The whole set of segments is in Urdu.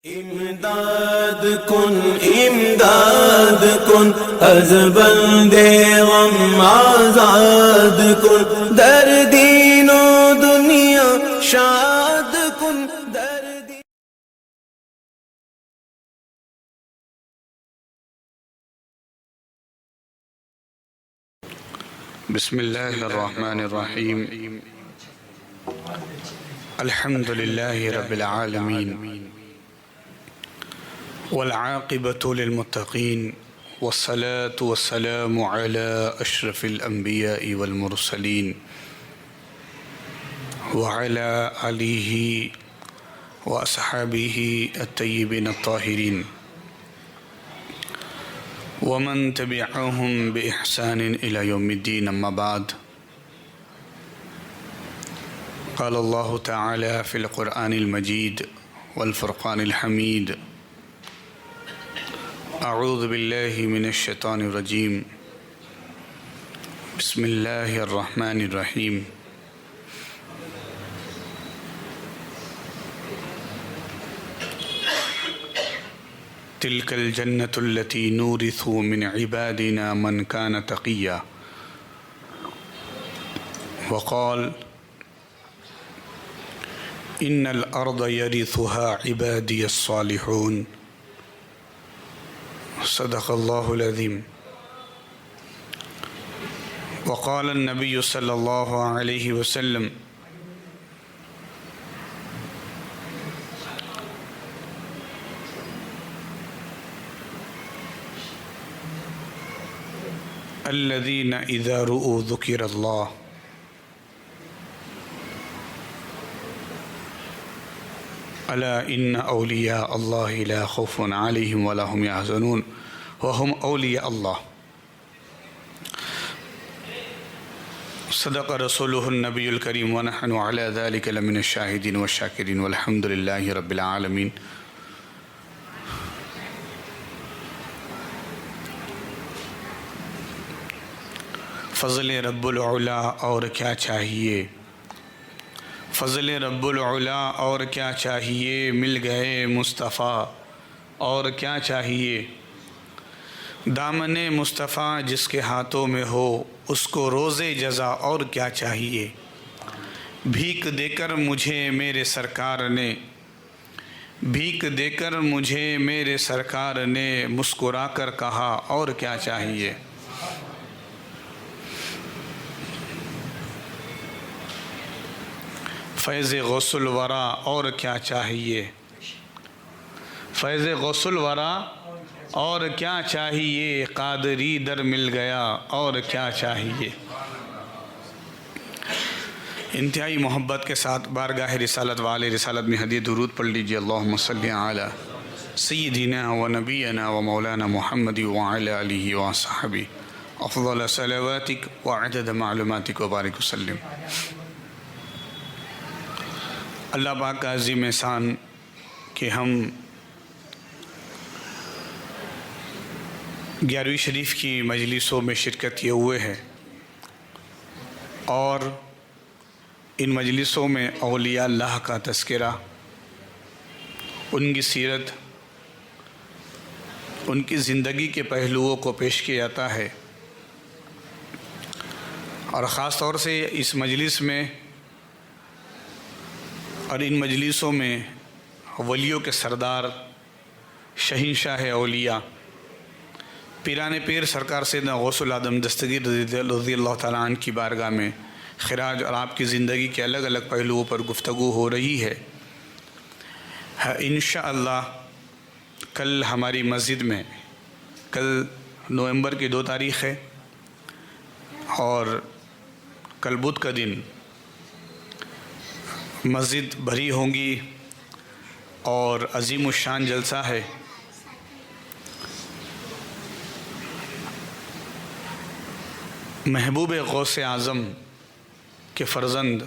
امداد کن از بند غم آزاد کن، در دین و دنیا شاد کن، در دین. بسم الله الرحمن الرحيم. الحمد لله رب العالمين، والعاقبة للمتقين، والصلاة والسلام على أشرف الأنبياء والمرسلين وعلى آله وأصحابه الطيبين الطاهرين ومن تبعهم بإحسان إلى يوم الدين. أما بعد، قال الله تعالى في القرآن المجيد والفرقان الحميد: أعوذ بالله من الشيطان الرجيم، بسم الله الرحمن الرحيم. تلك الجنة التي نورث من عبادنا من كان تقيا. وقال: إن الأرض يرثها عبادي الصالحون. صدق الله العظيم. وقال النبي صلى الله عليه وسلم: الذين إذا رؤوا ذكر الله ألا إن أولياء الله لا خوف عليهم ولا هم يحزنون وهم أولياء الله. صدق رسوله النبي الكريم ونحن على ذلك لمن الشاهدين والشاكرين والحمد لله رب العالمين. فضل رب العلا اور کیا چاہیے، فضل رب العلا اور کیا چاہیے، مل گئے مصطفیٰ اور کیا چاہیے. دامن مصطفیٰ جس کے ہاتھوں میں ہو اس کو روز جزا اور کیا چاہیے. بھیک دے کر مجھے میرے سرکار نے، بھیک دے کر مجھے میرے سرکار نے مسکرا کر کہا اور کیا چاہیے. فیض غوث الورا اور کیا چاہیے، فیض غوث الورا اور کیا چاہیے، قادری در مل گیا اور کیا چاہیے. انتہائی محبت کے ساتھ بارگاہ رسالت والے رسالت میں ہدیہ درود پڑھ لیجئے. اللہم صلی علی سیدنا و نبینا و مولانا محمد وعلی آلہ و صحبہ افضل صلواتک وعدد معلوماتک و بارک وسلم. اللہ پاک کا عظیم احسان کہ ہم 11ویں شریف کی مجلسوں میں شرکت کیے ہوئے ہیں، اور ان مجلسوں میں اولیاء اللہ کا تذکرہ، ان کی سیرت، ان کی زندگی کے پہلوؤں کو پیش کیا جاتا ہے. اور خاص طور سے اس مجلس میں اور ان مجلسوں میں ولیوں کے سردار، شہنشاہ اولیاء، پیران پیر سرکار سیدنا غوث العظم دستگیر رضی اللہ تعالیٰ عنہ کی بارگاہ میں خراج اور آپ کی زندگی کے الگ الگ پہلوؤں پر گفتگو ہو رہی ہے. انشاءاللہ کل ہماری مسجد میں، کل نومبر کی 2 تاریخ ہے اور کل بدھ کا دن مسجد بھری ہوں گی اور عظیم الشان جلسہ ہے. محبوب غوث اعظم کے فرزند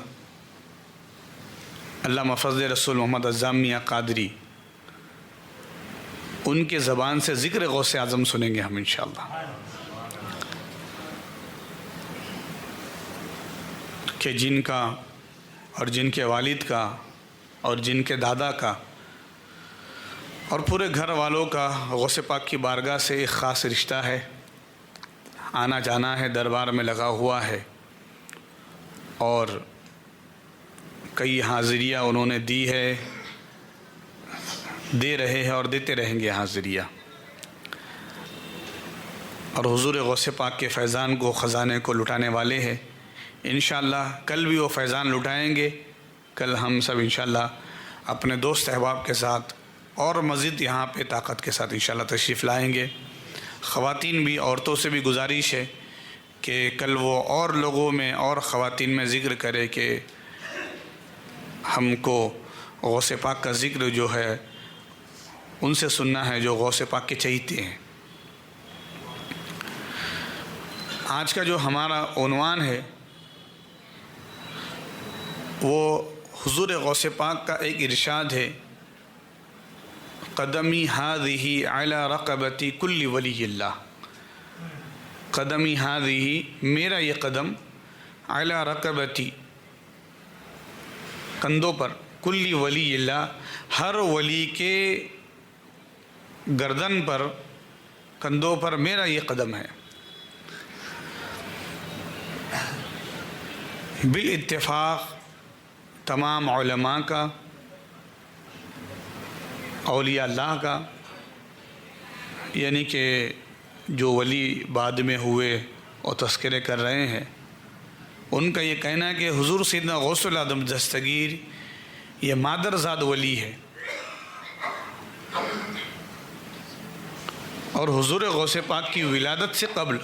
علامہ فضل رسول محمد اعظم میاں قادری، ان کے زبان سے ذکر غوث اعظم سنیں گے ہم انشاءاللہ، کہ جن کا اور جن کے والد کا اور جن کے دادا کا اور پورے گھر والوں کا غوث پاک کی بارگاہ سے ایک خاص رشتہ ہے، آنا جانا ہے، دربار میں لگا ہوا ہے، اور کئی حاضریہ انہوں نے دی ہے، دے رہے ہیں اور دیتے رہیں گے حاضریہ، اور حضور غوث پاک کے فیضان کو، خزانے کو لٹانے والے ہیں۔ انشاءاللہ کل بھی وہ فیضان لٹائیں گے۔ کل ہم سب انشاءاللہ اپنے دوست احباب کے ساتھ اور مزید یہاں پہ طاقت کے ساتھ انشاءاللہ تشریف لائیں گے۔ خواتین بھی، عورتوں سے بھی گزارش ہے کہ کل وہ اور لوگوں میں اور خواتین میں ذکر کرے کہ ہم کو غوث پاک کا ذکر جو ہے ان سے سننا ہے جو غوث پاک کے چہیتے ہیں۔ آج کا جو ہمارا عنوان ہے وہ حضور غوث پاک کا ایک ارشاد ہے، قدمی ہذہ علی رقبتی کل ولی اللہ۔ قدمی ہذہ، میرا یہ قدم، علی رقبتی، کندھوں پر، کل ولی اللہ، ہر ولی کے گردن پر، کندھوں پر میرا یہ قدم ہے۔ بالاتفاق تمام علماء کا، اولیاء اللہ کا، یعنی کہ جو ولی بعد میں ہوئے اور تذکرے کر رہے ہیں، ان کا یہ کہنا ہے کہ حضور سیدنا غوث العظم دستگیر یہ مادرزاد ولی ہے، اور حضور غوث پاک کی ولادت سے قبل،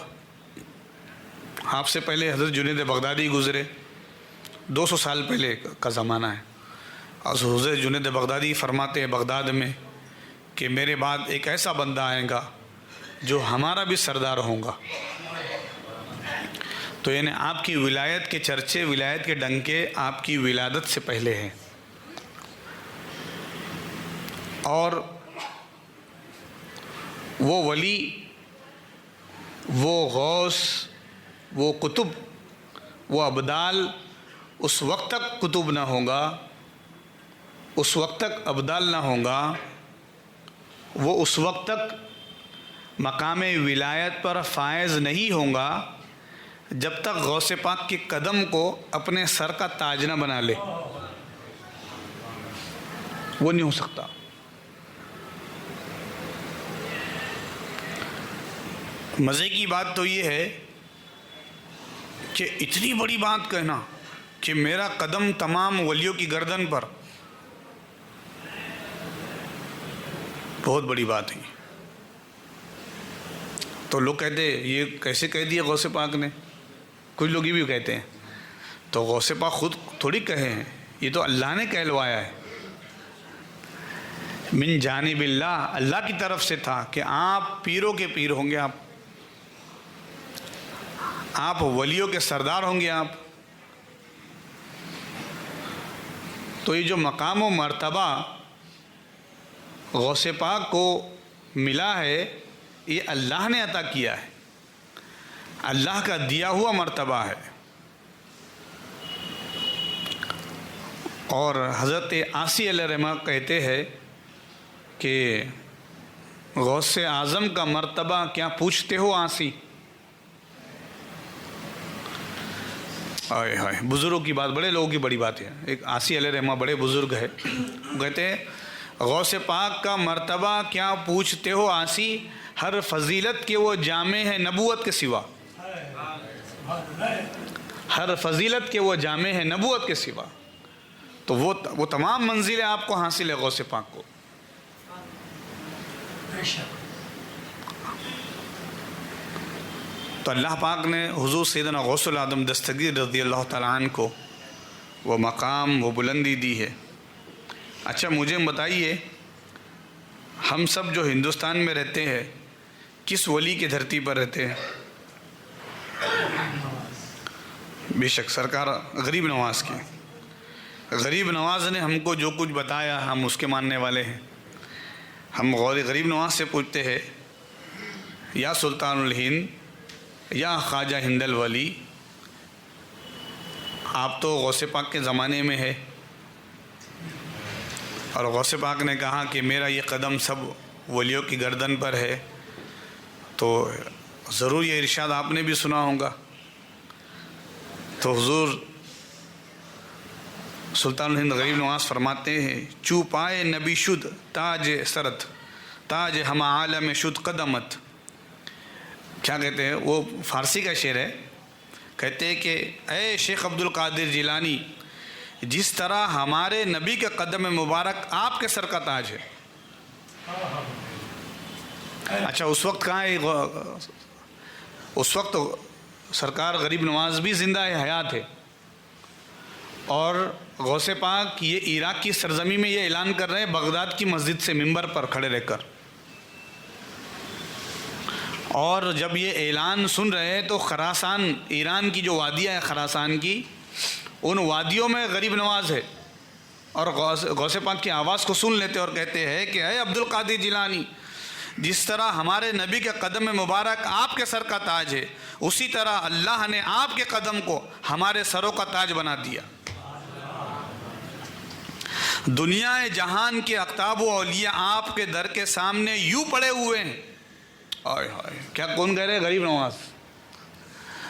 آپ سے پہلے حضرت جنید بغدادی گزرے، 200 سال پہلے کا زمانہ ہے، اور حضرت جنید بغدادی فرماتے ہیں بغداد میں کہ میرے بعد ایک ایسا بندہ آئے گا جو ہمارا بھی سردار ہوگا۔ تو یعنی آپ کی ولایت کے چرچے، ولایت کے ڈنکے آپ کی ولادت سے پہلے ہیں، اور وہ ولی، وہ غوث، وہ قطب، وہ ابدال اس وقت تک قطب نہ ہوگا، اس وقت تک ابدال نہ ہوگا، وہ اس وقت تک مقام ولایت پر فائز نہیں ہوگا جب تک غوث پاک کے قدم کو اپنے سر کا تاج نہ بنا لے، وہ نہیں ہو سکتا۔ مزے کی بات تو یہ ہے کہ اتنی بڑی بات کہنا کہ میرا قدم تمام ولیوں کی گردن پر، بہت بڑی بات ہے۔ تو لوگ کہتے ہیں یہ کیسے کہہ دیا غوث پاک نے، کچھ لوگ یہ بھی کہتے ہیں تو غوث پاک خود تھوڑی کہے ہیں، یہ تو اللہ نے کہلوایا ہے، من جانب اللہ، اللہ کی طرف سے تھا کہ آپ پیروں کے پیر ہوں گے، آپ ولیوں کے سردار ہوں گے آپ۔ تو یہ جو مقام و مرتبہ غوث پاک کو ملا ہے یہ اللہ نے عطا کیا ہے، اللہ کا دیا ہوا مرتبہ ہے۔ اور حضرت عاصی علیہ الرحمہ کہتے ہیں کہ غوث اعظم کا مرتبہ کیا پوچھتے ہو عاصی؟ آئے ہائے، بزرگوں کی بات، بڑے لوگوں کی بڑی بات ہے۔ ایک عاصی علیہ الرحمہ بڑے بزرگ ہے، کہتے ہیں غوث پاک کا مرتبہ کیا پوچھتے ہو عاصی، ہر فضیلت کے وہ جامع ہے نبوت کے سوا، ہر فضیلت کے وہ جامع ہے نبوت کے سوا۔ تو وہ تمام منزلیں آپ کو حاصل ہے غوث پاک کو۔ تو اللہ پاک نے حضور سیدنا غوث العظم دستگیر رضی اللہ تعالیٰ عنہ کو وہ مقام، وہ بلندی دی ہے۔ اچھا مجھے بتائیے، ہم سب جو ہندوستان میں رہتے ہیں کس ولی کی دھرتی پر رہتے ہیں؟ بے شک سرکار غریب نواز کی۔ غریب نواز نے ہم کو جو کچھ بتایا ہم اس کے ماننے والے ہیں۔ ہم غریب نواز سے پوچھتے ہیں یا سلطان الہند یا خواجہ ہند الولی، آپ تو غوث پاک کے زمانے میں ہے، اور غوث پاک نے کہا کہ میرا یہ قدم سب ولیوں کی گردن پر ہے، تو ضرور یہ ارشاد آپ نے بھی سنا ہوگا۔ تو حضور سلطان الہند غریب نواز فرماتے ہیں، چو پائے نبی شد تاج سرت، تاج ہم عالم شد قدمت۔ کیا کہتے ہیں؟ وہ فارسی کا شعر ہے، کہتے ہیں کہ اے شیخ عبد القادر جیلانی، جس طرح ہمارے نبی کے قدم مبارک آپ کے سر کا تاج ہے۔ اچھا، اس وقت کہاں ہے؟ اس وقت سرکار غریب نواز بھی زندہ ہے، حیات ہے، اور غوث پاک یہ عراق کی سرزمین میں یہ اعلان کر رہے ہیں بغداد کی مسجد سے منبر پر کھڑے رہ کر۔ اور جب یہ اعلان سن رہے ہیں تو خراسان، ایران کی جو وادیاں ہیں خراسان کی، ان وادیوں میں غریب نواز ہے، اور غوث پاک کی آواز کو سن لیتے اور کہتے ہیں کہ اے عبد القادر جیلانی، جس طرح ہمارے نبی کے قدم مبارک آپ کے سر کا تاج ہے، اسی طرح اللہ نے آپ کے قدم کو ہمارے سروں کا تاج بنا دیا۔ دنیا جہان کے اقطاب و اولیاء آپ کے در کے سامنے یوں پڑے ہوئے ہیں۔ کیا کون کہہ رہے؟ غریب نواز۔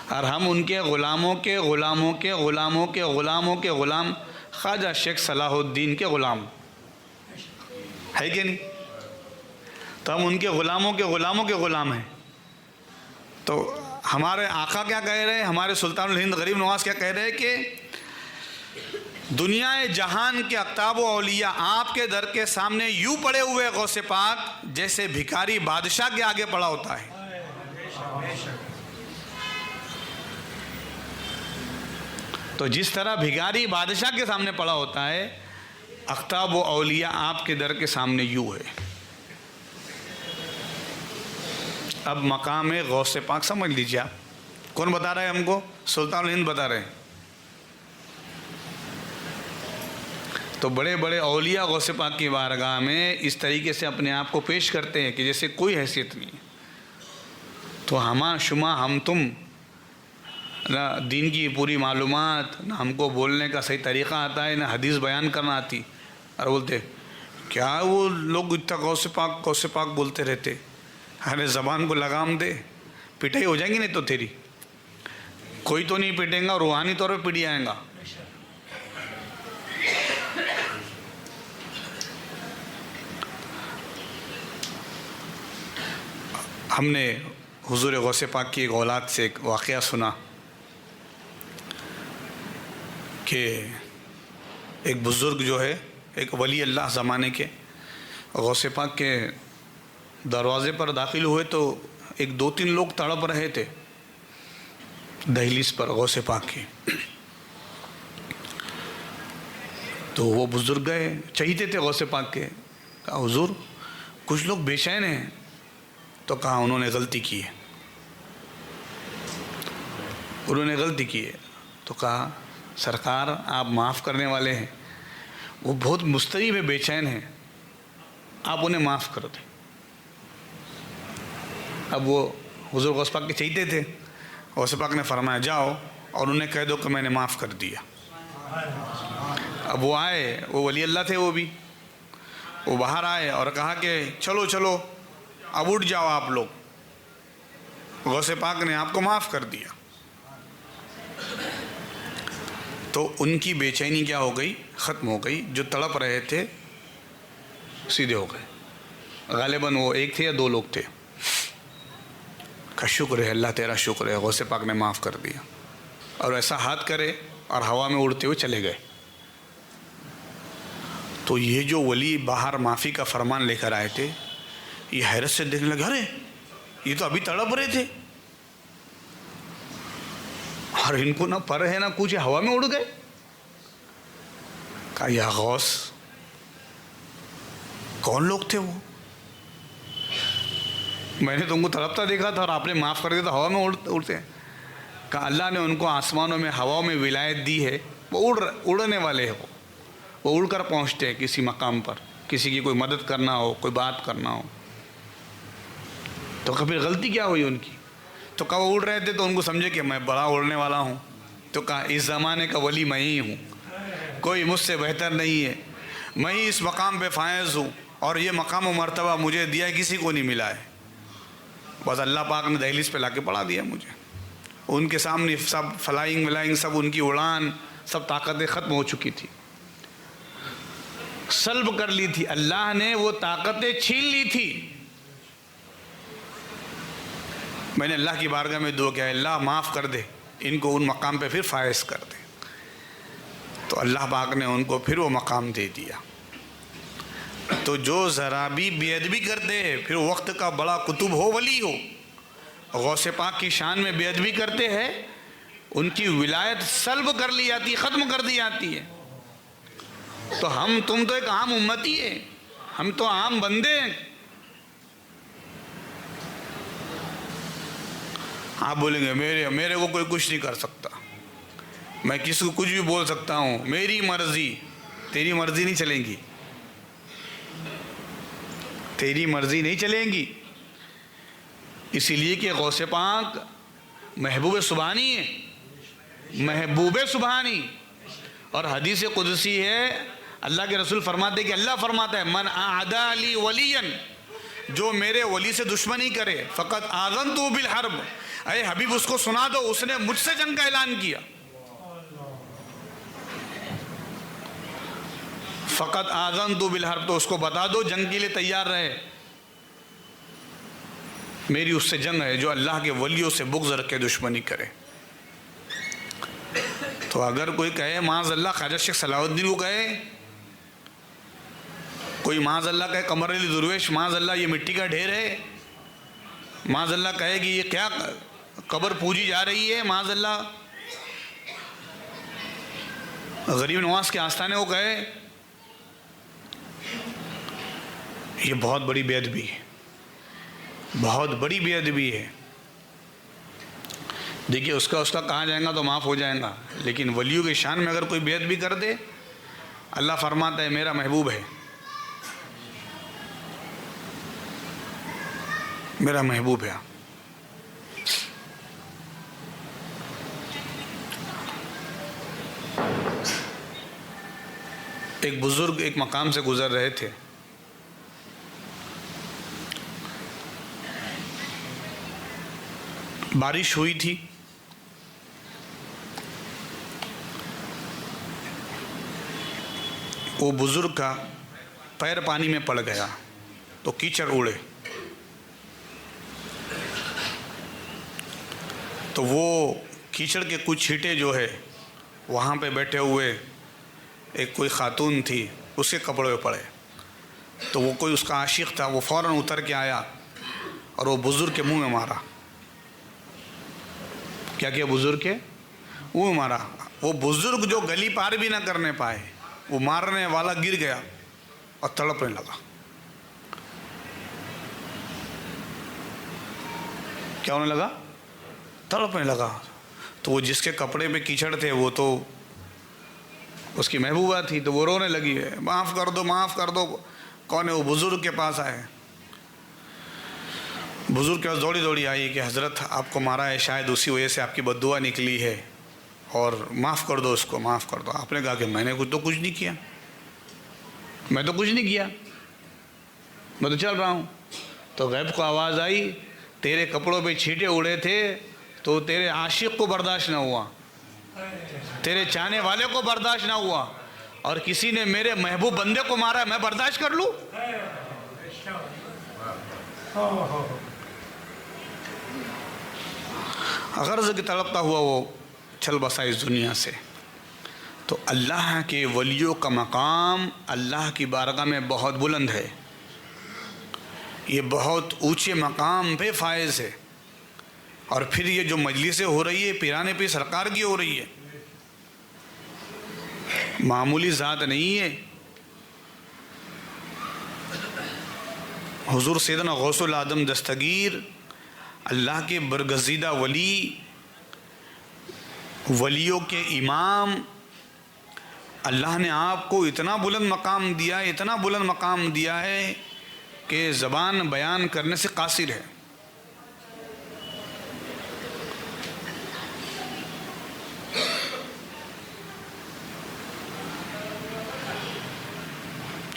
اور ہم ان کے غلاموں کے غلاموں کے غلاموں کے غلاموں کے غلام، خواجہ شیخ صلاح الدین کے غلام، ہے کہ نہیں؟ تو ہم ان کے غلاموں کے غلاموں کے غلام ہیں۔ تو ہمارے آقا کیا کہہ رہے ہیں؟ ہمارے سلطان الہند غریب نواز کیا کہہ رہے ہیں کہ دنیا جہان کے اقطاب و اولیاء آپ کے در کے سامنے یوں پڑے ہوئے غوث پاک جیسے بھکاری بادشاہ کے آگے پڑا ہوتا ہے۔ تو جس طرح بھکاری بادشاہ کے سامنے پڑا ہوتا ہے، اقطاب و اولیاء آپ کے در کے سامنے یوں ہے۔ اب مقام غوث پاک سمجھ لیجیے آپ، کون بتا رہا ہے ہم کو؟ سلطان الہند بتا رہے ہیں۔ تو بڑے بڑے اولیاء غوث پاک کی بارگاہ میں اس طریقے سے اپنے آپ کو پیش کرتے ہیں کہ جیسے کوئی حیثیت نہیں ہے۔ تو ہما شما ہم تم، نہ دین کی پوری معلومات، نہ ہم کو بولنے کا صحیح طریقہ آتا ہے، نہ حدیث بیان کرنا آتی، اور بولتے کیا وہ لوگ اتنا غوث پاک بولتے رہتے؟ ارے زبان کو لگام دے، پٹائی ہو جائیں گی نہیں تو تیری، کوئی تو نہیں پٹیں گا، روحانی طور پہ پٹی آئیں گا۔ ہم نے حضور غوث پاک کی ایک اولاد سے ایک واقعہ سنا کہ ایک بزرگ جو ہے، ایک ولی اللہ زمانے کے، غوث پاک کے دروازے پر داخل ہوئے تو ایک دو تین لوگ تڑپ رہے تھے دہلیز پر غوث پاک کی۔ تو وہ بزرگ گئے، چہیتے تھے غوث پاک کے، کہا حضور کچھ لوگ بے چین ہیں۔ تو کہا انہوں نے غلطی کی ہے، انہوں نے غلطی کی ہے۔ تو کہا سرکار آپ معاف کرنے والے ہیں، وہ بہت مضطرب ہے، بے چین ہیں، آپ انہیں معاف کر دیں۔ اب وہ حضور غوث پاک کے چہیتے تھے، غوث پاک نے فرمایا جاؤ اور انہیں کہہ دو کہ میں نے معاف کر دیا۔ اب وہ آئے، وہ ولی اللہ تھے، وہ باہر آئے اور کہا کہ چلو چلو اب اٹھ جاؤ آپ لوگ، غوث پاک نے آپ کو معاف کر دیا۔ تو ان کی بے چینی کیا ہو گئی؟ ختم ہو گئی۔ جو تڑپ رہے تھے سیدھے ہو گئے۔ غالباً وہ ایک تھے یا دو لوگ تھے۔ کا شکر ہے اللہ، تیرا شکر ہے، غوث پاک نے معاف کر دیا۔ اور ایسا ہاتھ کرے اور ہوا میں اڑتے ہوئے چلے گئے۔ تو یہ جو ولی باہر معافی کا فرمان لے کر آئے تھے، یہ حیرت سے دیکھنے لگے، ارے یہ تو ابھی تڑپ رہے تھے اور ان کو نہ پر ہے نہ کچھ، ہوا میں اڑ گئے۔ کہا یا غوث، کون لوگ تھے وہ؟ میں نے تم کو تڑپتا دیکھا تھا اور آپ نے معاف کر دیا تو ہوا میں اڑتے ہیں۔ کہا اللہ نے ان کو آسمانوں میں ہواؤں میں ولایت دی ہے، وہ اڑنے والے ہیں، وہ اڑ کر پہنچتے ہیں کسی مقام پر، کسی کی کوئی مدد کرنا ہو، کوئی بات کرنا ہو۔ تو کبھی غلطی کیا ہوئی ان کی؟ تو کہا وہ اڑ رہے تھے تو ان کو سمجھے کہ میں بڑا اڑنے والا ہوں۔ تو کہا اس زمانے کا ولی میں ہی ہوں، کوئی مجھ سے بہتر نہیں ہے، میں ہی اس مقام پہ فائز ہوں، اور یہ مقام و مرتبہ مجھے دیا ہے، کسی کو نہیں ملا ہے۔ بس اللہ پاک نے دہلیز پہ لا کے پڑھا دیا مجھے۔ ان کے سامنے سب فلائنگ ولائنگ، سب ان کی اڑان، سب طاقتیں ختم ہو چکی تھی، سلب کر لی تھی، اللہ نے وہ طاقتیں چھین لی تھی۔ میں نے اللہ کی بارگاہ میں دعا کیا، اللہ معاف کر دے ان کو، ان مقام پہ پھر فائز کر دے۔ تو اللہ پاک نے ان کو پھر وہ مقام دے دیا۔ تو جو ذرا بھی بے ادبی کرتے ہیں، پھر وقت کا بڑا قطب ہو، ولی ہو، غوث پاک کی شان میں بے ادبی کرتے ہیں، ان کی ولایت سلب کر لی جاتی ہے، ختم کر دی جاتی ہے۔ تو تم تو ایک عام امتی ہے، ہم تو عام بندے ہیں۔ آپ بولیں گے میرے کو کوئی کچھ نہیں کر سکتا، میں کسی کو کچھ بھی بول سکتا ہوں، میری مرضی۔ تیری مرضی نہیں چلیں گی، تیری مرضی نہیں چلیں گی، اسی لیے کہ غوث پاک محبوب سبحانی ہے، محبوب سبحانی۔ اور حدیث قدسی ہے، اللہ کے رسول فرماتے کہ اللہ فرماتا ہے من اعدى لی ولیا، جو میرے ولی سے دشمنی کرے فقط آذنتہ بالحرب، اے حبیب اس کو سنا دو اس نے مجھ سے جنگ کا اعلان کیا۔ فقط آذنتہ بالحرب، تو اس کو بتا دو جنگ کے لیے تیار رہے، میری اس سے جنگ ہے جو اللہ کے ولیوں سے بغض رکھ کے دشمنی کرے۔ تو اگر کوئی کہے معاذ اللہ خواجہ شیخ صلاح الدین کو کہے، کوئی معاذ اللہ کہے قمر علی درویش معاذ اللہ یہ مٹی کا ڈھیر ہے، معاذ اللہ کہے کہ یہ کیا قبر پوجی جا رہی ہے، معاذ اللہ غریب نواز کے آستانے کو کہے، یہ بہت بڑی بے ادبی ہے، بہت بڑی بے ادبی ہے۔ دیکھیے اس کا کہا جائے گا تو معاف ہو جائے گا، لیکن ولیوں کی شان میں اگر کوئی بے ادبی کر دے، اللہ فرماتا ہے میرا محبوب ہے، میرا محبوب ہے۔ ایک بزرگ ایک مقام سے گزر رہے تھے، بارش ہوئی تھی، وہ بزرگ کا پیر پانی میں پڑ گیا تو کیچڑ اڑے، تو وہ کیچڑ کے کچھ چھینٹے جو ہے وہاں پہ بیٹھے ہوئے ایک کوئی خاتون تھی اس کے کپڑے پہ پڑے، تو وہ کوئی اس کا عاشق تھا، وہ فوراً اتر کے آیا اور وہ بزرگ کے منہ میں مارا۔ کیا کیا بزرگ کے منہ میں مارا؟ وہ بزرگ جو گلی پار بھی نہ کرنے پائے، وہ مارنے والا گر گیا اور تڑپنے لگا۔ کیا ہونے لگا؟ تڑپنے لگا۔ تو وہ جس کے کپڑے پہ کیچڑ تھے وہ تو اس کی محبوبہ تھی، تو وہ رونے لگی ہے، معاف کر دو معاف کر دو۔ کون ہے؟ وہ بزرگ کے پاس آئے، بزرگ کے پاس دوڑی دوڑی آئی کہ حضرت آپ کو مارا ہے، شاید اسی وجہ سے آپ کی بد دعا نکلی ہے، اور معاف کر دو اس کو، معاف کر دو۔ آپ نے کہا کہ میں نے کچھ نہیں کیا، میں تو کچھ نہیں کیا، میں تو چل رہا ہوں۔ تو غیب کو آواز آئی تیرے کپڑوں پہ چھینٹے اڑے تھے تو تیرے عاشق کو برداشت نہ ہوا، تیرے چاہنے والے کو برداشت نہ ہوا، اور کسی نے میرے محبوب بندے کو مارا، میں برداشت کر لوں؟ غرض کی تڑپتا ہوا وہ چل بسا اس دنیا سے۔ تو اللہ کے ولیوں کا مقام اللہ کی بارگاہ میں بہت بلند ہے، یہ بہت اونچے مقام پہ فائز ہے۔ اور پھر یہ جو مجلسیں ہو رہی ہے پیرانے پہ سرکار کی ہو رہی ہے، معمولی ذات نہیں ہے۔ حضور سیدنا غوث العظم دستگیر اللہ کے برگزیدہ ولی، ولیوں کے امام، اللہ نے آپ کو اتنا بلند مقام دیا ہے، اتنا بلند مقام دیا ہے کہ زبان بیان کرنے سے قاصر ہے۔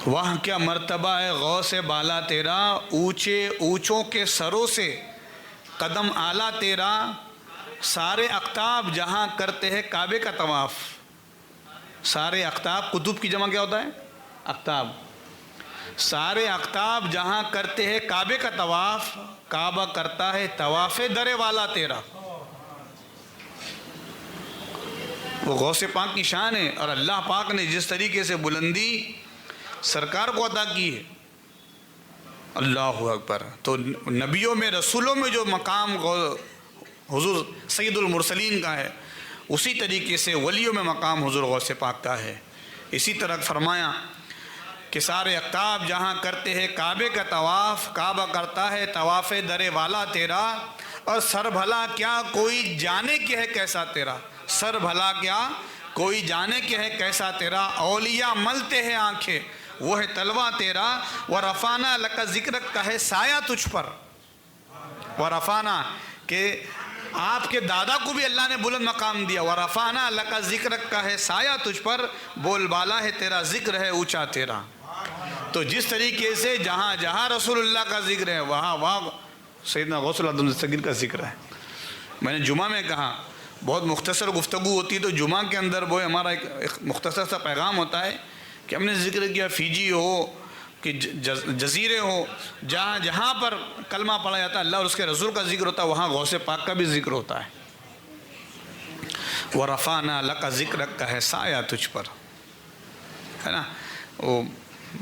وہاں کیا مرتبہ ہے غوث بالا تیرا، اونچے اونچوں کے سروں سے قدم اعلیٰ تیرا، سارے اقطاب جہاں کرتے ہیں کعبے کا طواف۔ سارے اقطاب، قطب کی جمع کیا ہوتا ہے؟ اقطاب۔ سارے اقطاب جہاں کرتے ہیں کعبے کا طواف، کعبہ کرتا ہے طواف در والا تیرا۔ وہ غوث پاک کی شان ہے، اور اللہ پاک نے جس طریقے سے بلندی سرکار کو عطا کی ہے، اللہ اکبر۔ تو نبیوں میں، رسولوں میں جو مقام حضور سید المرسلین کا ہے، اسی طریقے سے ولیوں میں مقام حضور غوث پاک کا ہے۔ اسی طرح فرمایا کہ سارے اقطاب جہاں کرتے ہیں کعبے کا طواف، کعبہ کرتا ہے طواف در والا تیرا، اور سر بھلا کیا کوئی جانے کہ ہے کیسا تیرا، سر بھلا کیا کوئی جانے کہ ہے کیسا تیرا، اولیاء ملتے ہیں آنکھیں وہ ہے طلوہ تیرا، ورفعنا لک ذکرک کا ہے سایہ تجھ پر۔ ورفعنا کہ آپ کے دادا کو بھی اللہ نے بلند مقام دیا، ورفعنا لک ذکرک کا ہے سایہ تجھ پر، بول بالا ہے تیرا، ذکر ہے اونچا تیرا۔ تو جس طریقے سے جہاں جہاں رسول اللہ کا ذکر ہے، وہاں وہاں سیدنا غوث العظم دستگیر کا ذکر ہے۔ میں نے جمعہ میں کہا بہت مختصر گفتگو ہوتی، تو جمعہ کے اندر وہ ہمارا ایک مختصر سا پیغام ہوتا ہے کہ ہم نے ذکر کیا فیجی ہو کہ جزیرے ہو، جہاں جہاں پر کلمہ پڑھا جاتا ہے اللہ اور اس کے رسول کا ذکر ہوتا ہے، وہاں غوث پاک کا بھی ذکر ہوتا ہے۔ وَرَفَعْنَا لَكَ ذِكْرَكَ کا ہے سایہ تجھ پر، ہے نا۔ وہ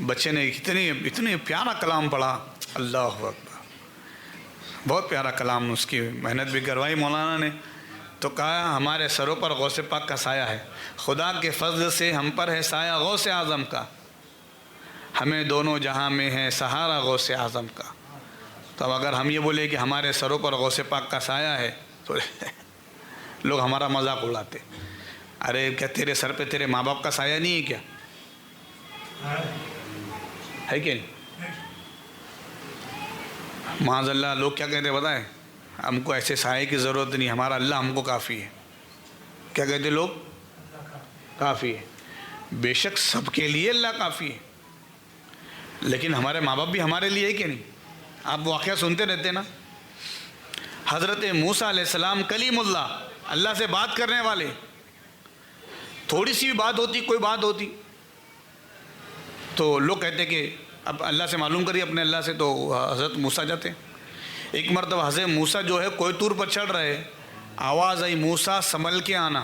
بچے نے اتنی پیارا کلام پڑھا، اللہ اکبر، بہت پیارا کلام، اس کی محنت بھی کروائی مولانا نے۔ تو کہا ہمارے سروں پر غوث پاک کا سایہ ہے، خدا کے فضل سے ہم پر ہے سایہ غوث اعظم کا، ہمیں دونوں جہاں میں ہے سہارا غوث اعظم کا۔ تو اب اگر ہم یہ بولے کہ ہمارے سروں پر غوث پاک کا سایہ ہے تو لوگ ہمارا مذاق اڑاتے، ارے کیا تیرے سر پہ تیرے ماں باپ کا سایہ نہیں ہے کیا؟ ہے کہ نہیں؟ معاذ اللہ لوگ کیا کہتے بتائیں، ہم کو ایسے سائے کی ضرورت نہیں، ہمارا اللہ ہم کو کافی ہے۔ کیا کہتے لوگ؟ کافی ہے۔ بے شک سب کے لیے اللہ کافی ہے، لیکن ہمارے ماں باپ بھی ہمارے لیے ہے کہ نہیں؟ آپ واقعہ سنتے رہتے نا، حضرت موسیٰ علیہ السلام کلیم اللہ، اللہ سے بات کرنے والے، تھوڑی سی بھی بات ہوتی، کوئی بات ہوتی تو لوگ کہتے کہ اب اللہ سے معلوم کریے اپنے اللہ سے، تو حضرت موسیٰ جاتے۔ ایک مرتبہ حضرت موسیٰ جو ہے کوئی طور پر چڑھ رہے، آواز آئی موسیٰ سنبھل کے آنا،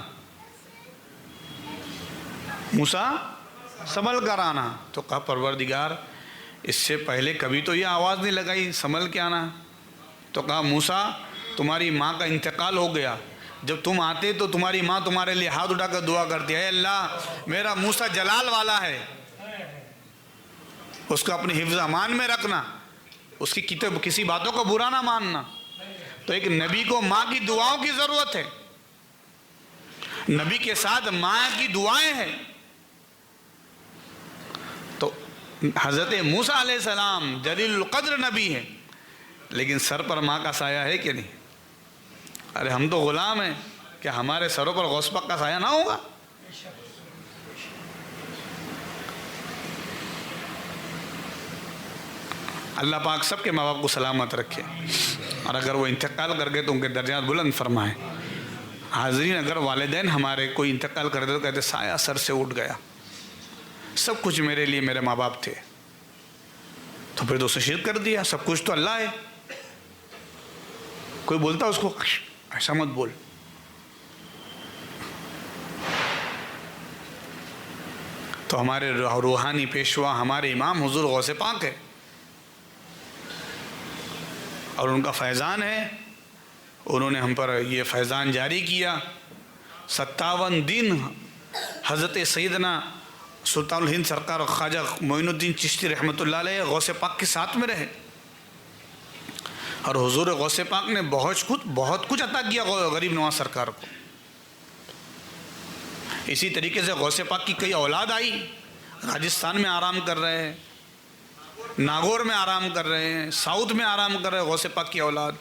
موسیٰ سنبھل کر آنا۔ تو کہا پروردگار اس سے پہلے کبھی تو یہ آواز نہیں لگائی سنبھل کے آنا۔ تو کہا موسیٰ تمہاری ماں کا انتقال ہو گیا، جب تم آتے تو تمہاری ماں تمہارے لیے ہاتھ اٹھا کر دعا کرتی ہے، اے اللہ میرا موسیٰ جلال والا ہے، اس کو اپنی حفظ امان میں رکھنا، اس کی کسی باتوں کو برا نہ ماننا۔ تو ایک نبی کو ماں کی دعاؤں کی ضرورت ہے، نبی کے ساتھ ماں کی دعائیں ہیں۔ تو حضرت موسیٰ علیہ السلام جلیل القدر نبی ہے، لیکن سر پر ماں کا سایہ ہے کہ نہیں؟ ارے ہم تو غلام ہیں، کیا ہمارے سروں پر غوث پاک کا سایہ نہ ہوگا؟ اللہ پاک سب کے ماں باپ کو سلامت رکھے، اور اگر وہ انتقال کر گئے تو ان کے درجات بلند فرمائے۔ حاضرین اگر والدین ہمارے کوئی انتقال کر دے تو کہتے سایہ سر سے اٹھ گیا، سب کچھ میرے لیے میرے ماں باپ تھے، تو پھر تو اسے شرک کر دیا، سب کچھ تو اللہ ہے۔ کوئی بولتا اس کو ایسا مت بول، تو ہمارے روحانی پیشوا ہمارے امام حضور غوث پاک ہے، اور ان کا فیضان ہے، انہوں نے ہم پر یہ فیضان جاری کیا۔ 57 دن حضرت سیدنا سلطان الہند سرکار خواجہ معین الدین چشتی رحمۃ اللہ علیہ غوث پاک کے ساتھ میں رہے، اور حضور غوث پاک نے بہت کچھ عطا کیا غریب نواز سرکار کو۔ اسی طریقے سے غوث پاک کی کئی اولاد آئی، راجستھان میں آرام کر رہے ہیں، ناگور میں آرام کر رہے ہیں، ساؤتھ میں آرام کر رہے ہیں غوث پاک کی اولاد۔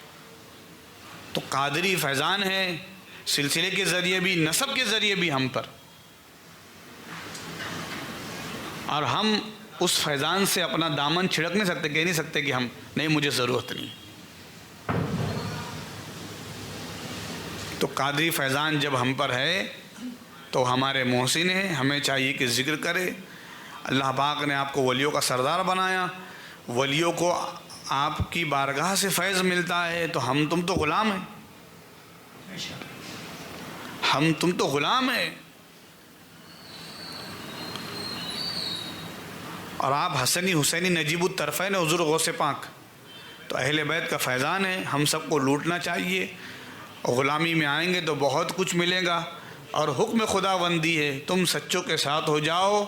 تو قادری فیضان ہے، سلسلے کے ذریعے بھی نسب کے ذریعے بھی ہم پر، اور ہم اس فیضان سے اپنا دامن چھڑک نہیں سکتے، کہہ نہیں سکتے کہ ہم نہیں، مجھے ضرورت نہیں۔ تو قادری فیضان جب ہم پر ہے تو ہمارے محسن ہیں، ہمیں چاہیے کہ ذکر کرے۔ اللہ پاک نے آپ کو ولیوں کا سردار بنایا، ولیوں کو آپ کی بارگاہ سے فیض ملتا ہے، تو ہم تم تو غلام ہیں، ہم تم تو غلام ہیں، اور آپ حسنی حسینی نجیب الطرفین حضور غوث پاک، تو اہل بیت کا فیضان ہے، ہم سب کو لوٹنا چاہیے۔ غلامی میں آئیں گے تو بہت کچھ ملے گا، اور حکم خدا بندی ہے، تم سچوں کے ساتھ ہو جاؤ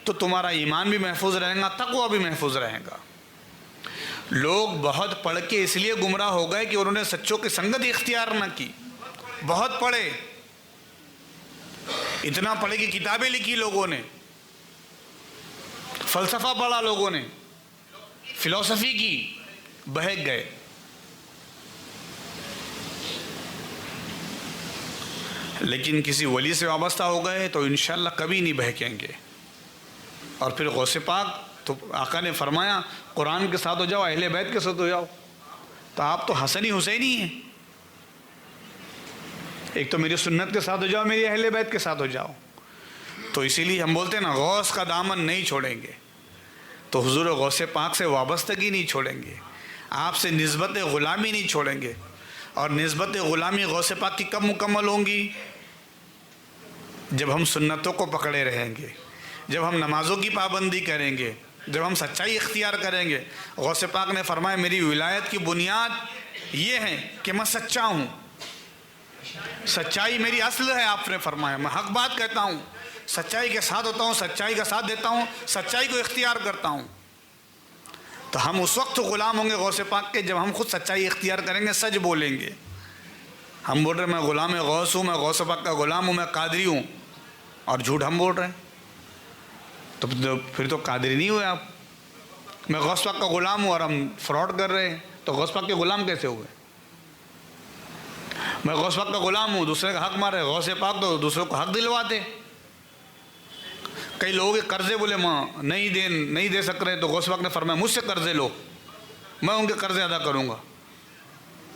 تو تمہارا ایمان بھی محفوظ رہے گا، تقوی بھی محفوظ رہے گا۔ لوگ بہت پڑھ کے اس لیے گمراہ ہو گئے کہ انہوں نے سچوں کی سنگت اختیار نہ کی، بہت پڑھے، اتنا پڑھے کہ کتابیں لکھی لوگوں نے، فلسفہ پڑھا لوگوں نے، فلسفی کی، بہک گئے۔ لیکن کسی ولی سے وابستہ ہو گئے تو انشاءاللہ کبھی نہیں بہکیں گے۔ اور پھر غوث پاک تو آقا نے فرمایا قرآن کے ساتھ ہو جاؤ، اہل بیت کے ساتھ ہو جاؤ، تو آپ تو حسنی حسینی ہیں، ایک تو میری سنت کے ساتھ ہو جاؤ، میری اہل بیت کے ساتھ ہو جاؤ۔ تو اسی لیے ہم بولتے ہیں نا، غوث کا دامن نہیں چھوڑیں گے، تو حضور غوث پاک سے وابستگی نہیں چھوڑیں گے، آپ سے نسبت غلامی نہیں چھوڑیں گے۔ اور نسبت غلامی غوث پاک کی کب مکمل ہوں گی؟ جب ہم سنتوں کو پکڑے رہیں گے، جب ہم نمازوں کی پابندی کریں گے، جب ہم سچائی اختیار کریں گے۔ غوث پاک نے فرمایا میری ولایت کی بنیاد یہ ہے کہ میں سچا ہوں، سچائی میری اصل ہے۔ آپ نے فرمایا میں حق بات کہتا ہوں، سچائی کے ساتھ ہوتا ہوں، سچائی کا ساتھ دیتا ہوں، سچائی کو اختیار کرتا ہوں۔ تو ہم اس وقت غلام ہوں گے غوث پاک کے جب ہم خود سچائی اختیار کریں گے، سچ بولیں گے۔ ہم بول رہے ہیں میں غلام غوث ہوں، میں غوث پاک کا غلام ہوں، میں قادری ہوں، اور جھوٹ ہم بول رہے ہیں، تو پھر تو قادری نہیں ہوئے آپ۔ میں غوث پاک کا غلام ہوں اور ہم فراڈ کر رہے ہیں، تو غوث پاک کے غلام کیسے ہوئے؟ میں غوث پاک کا غلام ہوں، دوسرے کا حق مارے، غوث پاک تو دوسروں کو حق دلواتے۔ کئی لوگوں کے قرضے بولے ماں نہیں دے سک رہے، تو غوث پاک نے فرمایا مجھ سے قرضے لو، میں ان کے قرضے ادا کروں گا،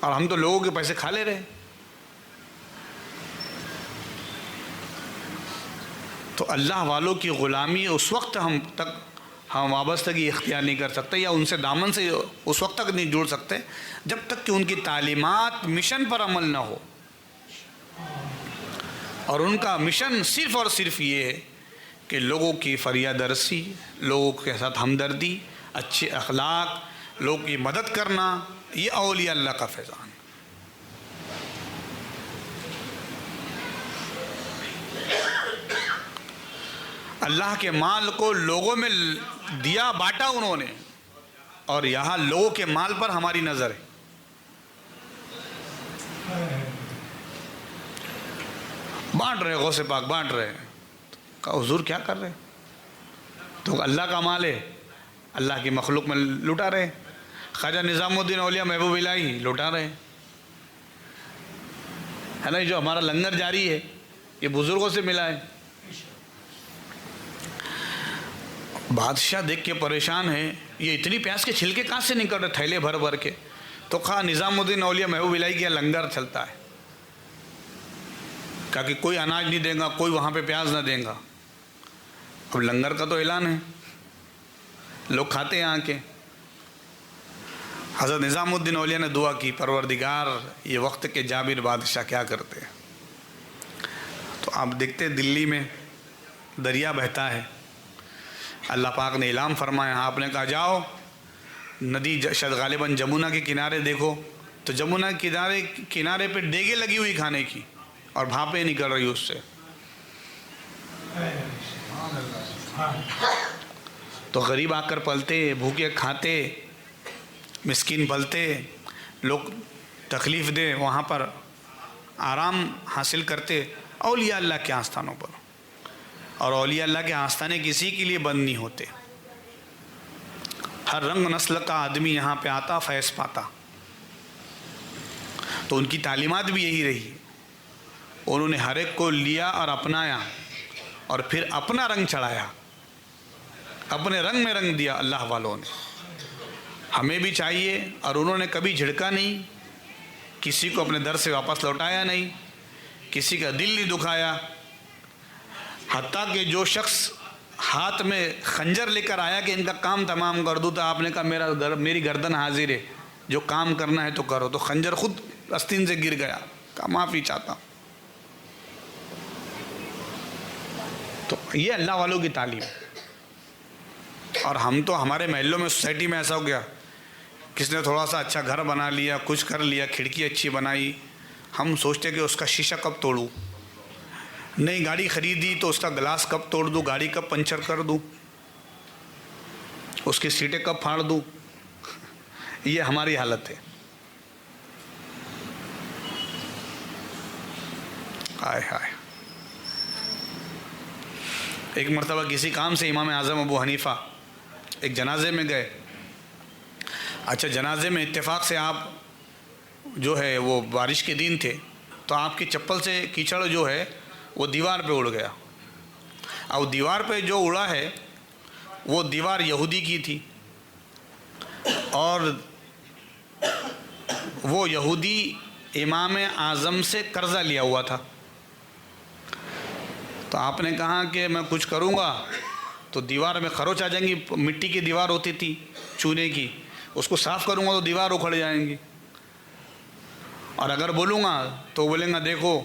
اور ہم تو لوگوں کے پیسے کھا لے رہے۔ تو اللہ والوں کی غلامی اس وقت ہم وابستگی اختیار نہیں کر سکتے، یا ان سے دامن سے اس وقت تک نہیں جوڑ سکتے جب تک کہ ان کی تعلیمات مشن پر عمل نہ ہو۔ اور ان کا مشن صرف اور صرف یہ ہے کہ لوگوں کی فریاد رسی، لوگوں کے ساتھ ہمدردی، اچھے اخلاق، لوگوں کی مدد کرنا، یہ اولیاء اللہ کا فیضان۔ اللہ کے مال کو لوگوں میں دیا، بانٹا انہوں نے، اور یہاں لوگوں کے مال پر ہماری نظر ہے۔ بانٹ رہے غوث پاک، بانٹ رہے، کہا حضور کیا کر رہے؟ تو اللہ کا مال ہے، اللہ کی مخلوق میں لٹا رہے۔ خواجہ نظام الدین اولیاء محبوب الہی لٹا رہے ہے نا، جو ہمارا لنگر جاری ہے یہ بزرگوں سے ملا ہے۔ بادشاہ دیکھ کے پریشان ہے، یہ اتنی پیاس کے چھلکے کہاں سے نکل رہے تھیلے بھر بھر کے؟ تو کہا نظام الدین اولیاء محبوب الہی کا لنگر چلتا ہے، کہا کہ کوئی اناج نہیں دے گا، کوئی وہاں پہ پیاز نہ دے گا۔ اب لنگر کا تو اعلان ہے، لوگ کھاتے ہیں آ کے۔ حضرت نظام الدین اولیاء نے دعا کی پروردگار یہ وقت کے جابر بادشاہ کیا کرتے ہیں؟ تو آپ دیکھتے ہیں دلی میں دریا بہتا ہے، اللہ پاک نے اعلان فرمایا، آپ نے کہا جاؤ ندی شاید غالباً جمنا کے کنارے دیکھو، تو جمنا کے کنارے پہ ڈیگیں لگی ہوئی کھانے کی اور بھاپیں نکل رہی اس سے۔ تو غریب آ کر پلتے، بھوکے کھاتے، مسکین پلتے، لوگ تکلیف دے وہاں پر آرام حاصل کرتے اولیاء اللہ کے آستانوں پر۔ اور اولیاء اللہ کے آستانے کسی کے لیے بند نہیں ہوتے، ہر رنگ نسل کا آدمی یہاں پہ آتا، فیض پاتا۔ تو ان کی تعلیمات بھی یہی رہی، انہوں نے ہر ایک کو لیا اور اپنایا، اور پھر اپنا رنگ چڑھایا۔ اپنے رنگ میں رنگ دیا اللہ والوں نے. ہمیں بھی چاہیے، اور انہوں نے کبھی جھڑکا نہیں، کسی کو اپنے در سے واپس لوٹایا نہیں، کسی کا دل نہیں دکھایا. حتیٰ کہ جو شخص ہاتھ میں خنجر لے کر آیا کہ ان کا کام تمام کر دوں، تو آپ نے کہا میری گردن حاضر ہے، جو کام کرنا ہے تو کرو. تو خنجر خود آستین سے گر گیا، کہا معافی چاہتا ہوں. تو یہ اللہ والوں کی تعلیم. اور ہم تو ہمارے محلوں میں، سوسائٹی میں ایسا ہو گیا، کس نے تھوڑا سا اچھا گھر بنا لیا، کچھ کر لیا، کھڑکی اچھی بنائی، ہم سوچتے کہ اس کا شیشہ کب توڑوں، نئی گاڑی خریدی تو اس کا گلاس کب توڑ دوں، گاڑی کب پنچر کر دوں، اس کی سیٹیں کب پھاڑ دوں. یہ ہماری حالت ہے. ہائے ہائے. ایک مرتبہ کسی کام سے امام اعظم ابو حنیفہ ایک جنازے میں گئے. اچھا، جنازے میں اتفاق سے آپ جو ہے وہ بارش کے دن تھے، تو آپ کی چپل سے کیچڑ جو ہے وہ دیوار پہ اڑ گیا. اور دیوار پہ جو اڑا ہے وہ دیوار یہودی کی تھی، اور وہ یہودی امام اعظم سے قرضہ لیا ہوا تھا. تو آپ نے کہا کہ میں کچھ کروں گا تو دیوار میں خروچ آ جائیں گی. مٹی کی دیوار ہوتی تھی چونے کی، اس کو صاف کروں گا تو دیوار اکھڑ جائیں گی. اور اگر بولوں گا تو بولیں گا دیکھو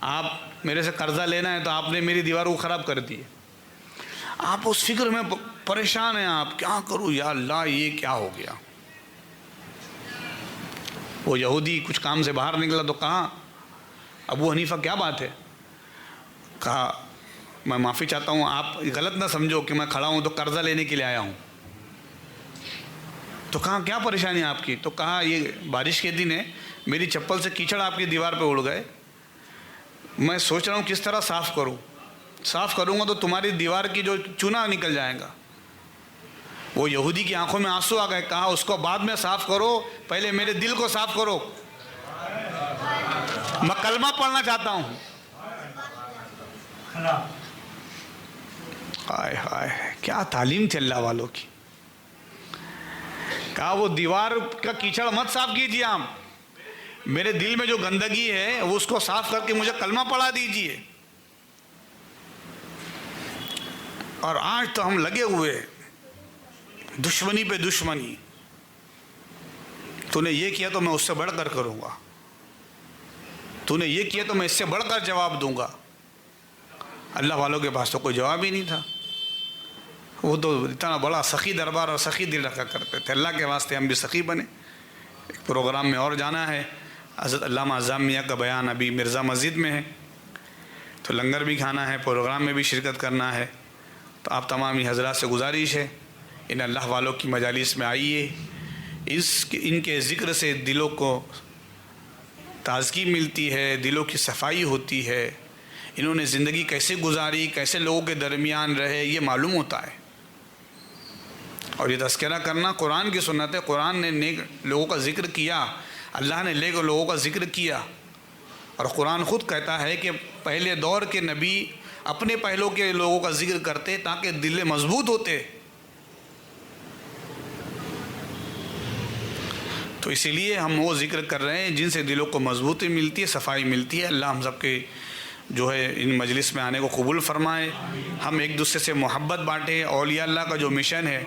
آپ میرے سے قرضہ لینا ہے تو آپ نے میری دیوار کو خراب کر دی. آپ اس فکر میں پریشان ہیں، آپ کیا کروں یا اللہ یہ کیا ہو گیا. وہ یہودی کچھ کام سے باہر نکلا تو کہا ابو حنیفہ کیا بات ہے؟ کہا میں معافی چاہتا ہوں، آپ غلط نہ سمجھو کہ میں کھڑا ہوں تو قرضہ لینے کے لیے آیا ہوں. تو کہا کیا پریشانی ہے آپ کی؟ تو کہا یہ بارش کے دن ہے، میری چپل سے کیچڑ آپ کی دیوار پہ اڑ گئے، میں سوچ رہا ہوں کس طرح صاف کروں. صاف کروں گا تو تمہاری دیوار کی جو چونا نکل جائے گا. وہ یہودی کی آنکھوں میں آنسو آ گئے. کہا اس کو بعد میں صاف کرو، پہلے میرے دل کو صاف کرو، میں کلمہ پڑھنا چاہتا ہوں. ہائے ہائے، کیا تعلیم تھی اللہ والوں کی. کہا وہ دیوار کا کیچڑ مت صاف کیجیے، آپ میرے دل میں جو گندگی ہے وہ اس کو صاف کر کے مجھے کلمہ پڑھا دیجیے. اور آج تو ہم لگے ہوئے دشمنی پہ دشمنی. تو نے یہ کیا تو میں اس سے بڑھ کر کروں گا، تو نے یہ کیا تو میں اس سے بڑھ کر جواب دوں گا. اللہ والوں کے پاس تو کوئی جواب ہی نہیں تھا. وہ تو اتنا بڑا سخی دربار اور سخی دل رکھا کرتے تھے. اللہ کے واسطے ہم بھی سخی بنے. ایک پروگرام میں اور جانا ہے، حضرت علامہ اعظم میاں کا بیان ابھی مرزا مسجد میں ہے، تو لنگر بھی کھانا ہے، پروگرام میں بھی شرکت کرنا ہے. تو آپ تمامی حضرات سے گزارش ہے ان اللہ والوں کی مجالس میں آئیے. ان کے ذکر سے دلوں کو تازگی ملتی ہے، دلوں کی صفائی ہوتی ہے. انہوں نے زندگی کیسے گزاری، کیسے لوگوں کے درمیان رہے، یہ معلوم ہوتا ہے. اور یہ تذکرہ کرنا قرآن کی سنت ہے. قرآن نے نیک لوگوں کا ذکر کیا، اللہ نے نیک لوگوں کا ذکر کیا. اور قرآن خود کہتا ہے کہ پہلے دور کے نبی اپنے پہلوں کے لوگوں کا ذکر کرتے تاکہ دل مضبوط ہوتے. تو اسی لیے ہم وہ ذکر کر رہے ہیں جن سے دلوں کو مضبوطی ملتی ہے، صفائی ملتی ہے. اللہ ہم سب کے جو ہے ان مجلس میں آنے کو قبول فرمائے. ہم ایک دوسرے سے محبت بانٹیں. اولیاء اللہ کا جو مشن ہے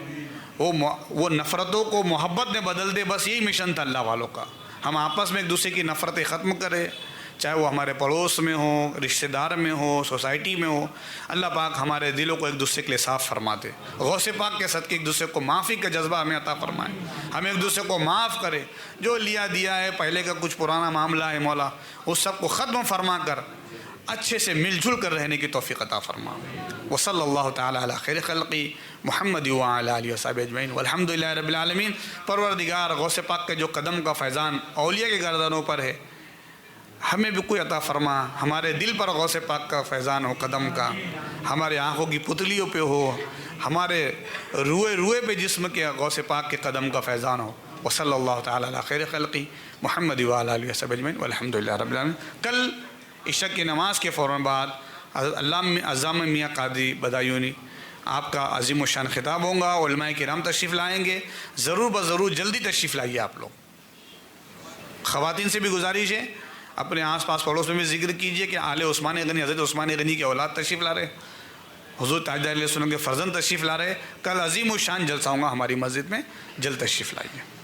وہ نفرتوں کو محبت میں بدل دے. بس یہی مشن تھا اللہ والوں کا. ہم آپس میں ایک دوسرے کی نفرتیں ختم کریں، چاہے وہ ہمارے پڑوس میں ہوں، رشتہ دار میں ہو، سوسائٹی میں ہو. اللہ پاک ہمارے دلوں کو ایک دوسرے کے لیے صاف فرما دے. غوث پاک کے صدقے ایک دوسرے کو معافی کا جذبہ ہمیں عطا فرمائے. ہم ایک دوسرے کو معاف کرے. جو لیا دیا ہے پہلے کا کچھ پرانا معاملہ ہے مولا، اس سب کو ختم فرما کر اچھے سے مل جل کر رہنے کی توفیق عطا فرما. وصلی اللہ تعالی علی خیر خلقی محمد وعلی آلہ وصحبہ اجمعین والحمد للہ رب العالمین. پروردگار غوث پاک کے جو قدم کا فیضان اولیاء کے گردنوں پر ہے، ہمیں بھی کوئی عطا فرما. ہمارے دل پر غوث پاک کا فیضان ہو قدم کا، ہمارے آنکھوں کی پتلیوں پہ ہو، ہمارے روئے پہ جسم کے غوث پاک کے قدم کا فیضان ہو. وصلی اللہ تعالی علی خیر خلقی محمد وعلی آلہ وصحبہ اجمعین والحمد للہ رب العالمین. کل عشاء کی نماز کے فوراً بعد حضرت علامہ اعظم میاں قادری بدایونی آپ کا عظیم الشان خطاب ہوگا، علماء کرام تشریف لائیں گے، ضرور بضرور جلدی تشریف لائیے آپ لوگ۔ خواتین سے بھی گزارش ہے، اپنے آس پاس پڑوس میں بھی ذکر کیجئے کہ آل عثمان غنی، حضرت عثمان غنی کے اولاد تشریف لا رہے، حضور تاجدار علیہ السلام کے فرزند تشریف لا رہے۔ کل عظیم الشان جلسہ ہوگا ہماری مسجد میں، جلد تشریف لائیے۔